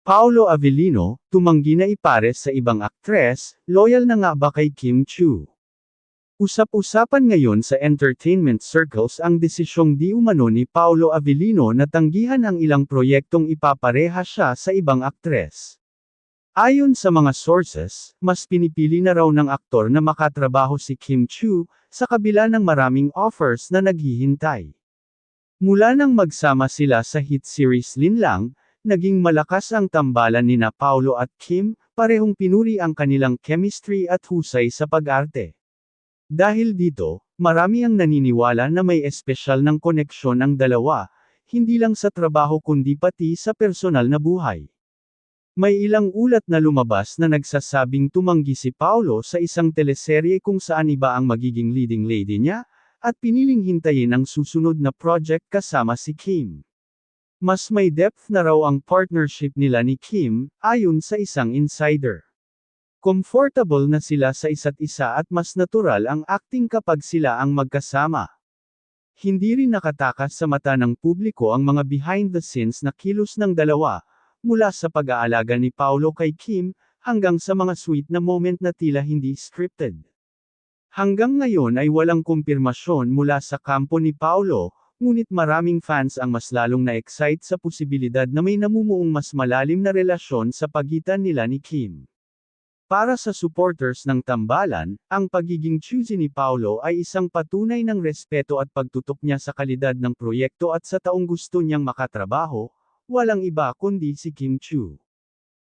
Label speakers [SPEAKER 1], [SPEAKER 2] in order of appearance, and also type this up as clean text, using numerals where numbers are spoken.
[SPEAKER 1] Paolo Avellino, tumanggi na ipares sa ibang aktres, loyal na nga ba kay Kim Chiu? Usap-usapan ngayon sa entertainment circles ang desisyong di umano ni Paolo Avellino na tanggihan ang ilang proyektong ipapareha siya sa ibang aktres. Ayon sa mga sources, mas pinipili na raw ng aktor na makatrabaho si Kim Chiu, sa kabila ng maraming offers na naghihintay. Mula nang magsama sila sa hit series Linlang, naging malakas ang tambalan nina Paolo at Kim, parehong pinuri ang kanilang chemistry at husay sa pag-arte. Dahil dito, marami ang naniniwala na may espesyal ng koneksyon ang dalawa, hindi lang sa trabaho kundi pati sa personal na buhay. May ilang ulat na lumabas na nagsasabing tumanggi si Paolo sa isang teleserye kung saan iba ang magiging leading lady niya, at piniling hintayin ang susunod na project kasama si Kim. Mas may depth na raw ang partnership nila ni Kim, ayon sa isang insider. Comfortable na sila sa isa't isa at mas natural ang acting kapag sila ang magkasama. Hindi rin nakatakas sa mata ng publiko ang mga behind-the-scenes na kilos ng dalawa, mula sa pag-aalaga ni Paolo kay Kim, hanggang sa mga sweet na moment na tila hindi scripted. Hanggang ngayon ay walang kumpirmasyon mula sa kampo ni Paolo, ngunit maraming fans ang mas lalong na-excite sa posibilidad na may namumuong mas malalim na relasyon sa pagitan nila ni Kim. Para sa supporters ng tambalan, ang pagiging choosy ni Paolo ay isang patunay ng respeto at pagtutok niya sa kalidad ng proyekto at sa taong gusto niyang makatrabaho, walang iba kundi si Kim Chiu.